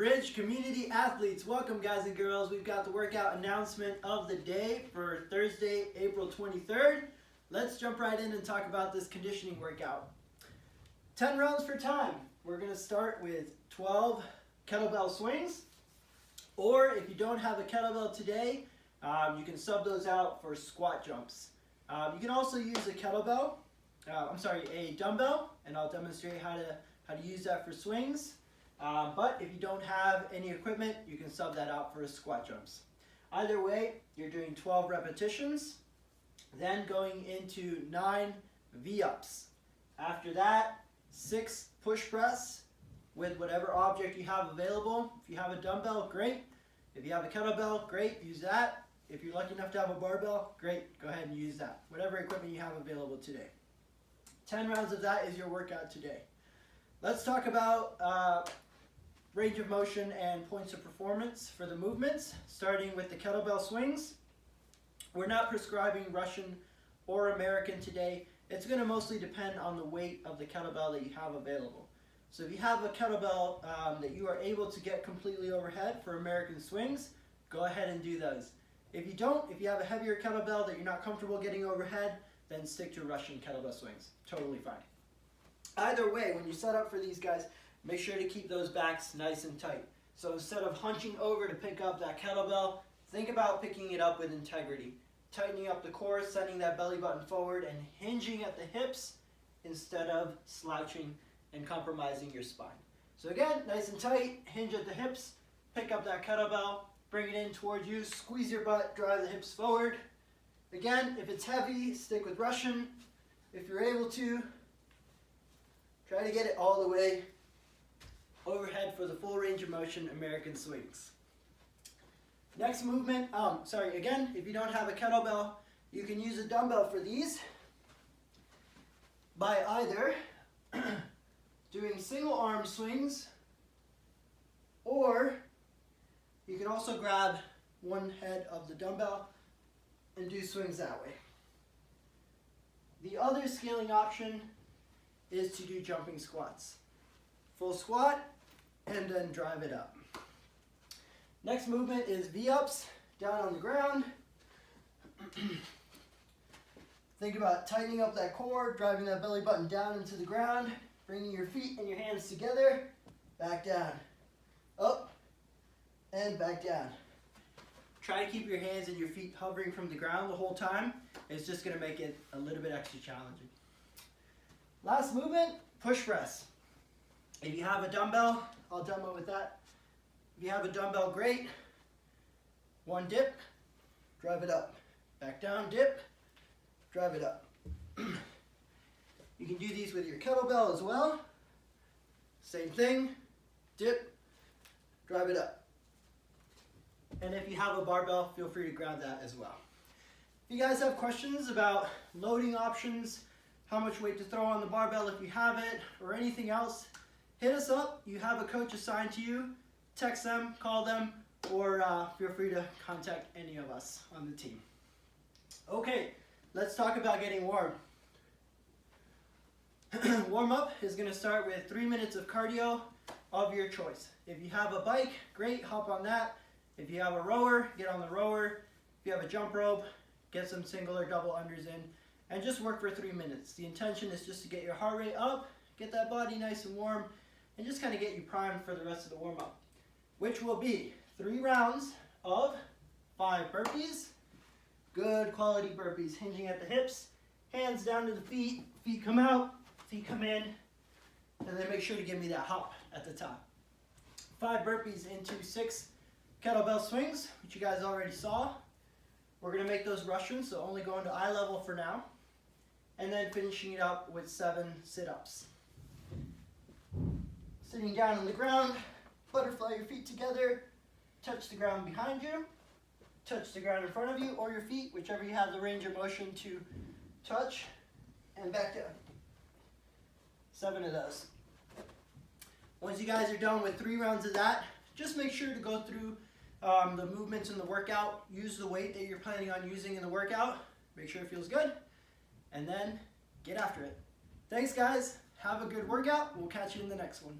Bridge Community Athletes, welcome guys and girls. We've got the workout announcement of the day for Thursday, April 23rd. Let's jump right in and talk about this conditioning workout. 10 rounds for time. We're going to start with 12 kettlebell swings, or if you don't have a kettlebell today, you can sub those out for squat jumps. You can also use a dumbbell, and I'll demonstrate how to use that for swings. But if you don't have any equipment, you can sub that out for squat jumps. Either way, you're doing 12 repetitions, then going into 9 V-ups. After that, 6 push press with whatever object you have available. If you have a dumbbell, great. If you have a kettlebell, great, use that. If you're lucky enough to have a barbell, great, go ahead and use that. Whatever equipment you have available today. 10 rounds of that is your workout today. Let's talk about range of motion and points of performance for the movements, starting with the kettlebell swings. We're not prescribing Russian or American today. It's going to mostly depend on the weight of the kettlebell that you have available. So if you have a kettlebell that you are able to get completely overhead for American swings, go ahead and do those. If you don't, if you have a heavier kettlebell that you're not comfortable getting overhead, then stick to Russian kettlebell swings. Totally fine. Either way, when you set up for these guys, make sure to keep those backs nice and tight. So instead of hunching over to pick up that kettlebell, think about picking it up with integrity. Tightening up the core, sending that belly button forward, and hinging at the hips instead of slouching and compromising your spine. So again, nice and tight, hinge at the hips, pick up that kettlebell, bring it in towards you, squeeze your butt, drive the hips forward. Again, if it's heavy, stick with Russian. If you're able to, try to get it all the way overhead for the full range of motion American swings. Next movement, again, if you don't have a kettlebell, you can use a dumbbell for these by either doing single arm swings, or you can also grab one head of the dumbbell and do swings that way. The other scaling option is to do jumping squats. Full squat and then drive it up. Next movement is V-ups, down on the ground. Think about tightening up that core, driving that belly button down into the ground, bringing your feet and your hands together, back down, up, and back down. Try to keep your hands and your feet hovering from the ground the whole time. It's just going to make it a little bit extra challenging. Last movement, push press. If you have a dumbbell, I'll demo with that. If you have a dumbbell, great. One dip, drive it up. Back down, dip, drive it up. You can do these with your kettlebell as well. Same thing, dip, drive it up. And if you have a barbell, feel free to grab that as well. If you guys have questions about loading options, how much weight to throw on the barbell if you have it, or anything else, hit us up. You have a coach assigned to you. Text them, call them, or feel free to contact any of us on the team. Okay, let's talk about getting warm. Warm up is going to start with 3 minutes of cardio of your choice. If you have a bike, great, hop on that. If you have a rower, get on the rower. If you have a jump rope, get some single or double unders in, and just work for 3 minutes. The intention is just to get your heart rate up, get that body nice and warm, and just kind of get you primed for the rest of the warm-up, which will be 3 rounds of 5 burpees, good quality burpees, hinging at the hips, hands down to the feet, feet come out, feet come in, and then make sure to give me that hop at the top. 5 burpees into 6 kettlebell swings, which you guys already saw. We're going to make those Russian, so only going to eye level for now, and then finishing it up with 7 sit-ups. Sitting down on the ground, butterfly your feet together, touch the ground behind you, touch the ground in front of you, or your feet, whichever you have the range of motion to touch, and back down. 7 of those. Once you guys are done with 3 rounds of that, just make sure to go through the movements in the workout, use the weight that you're planning on using in the workout, make sure it feels good, and then get after it. Thanks guys, have a good workout, we'll catch you in the next one.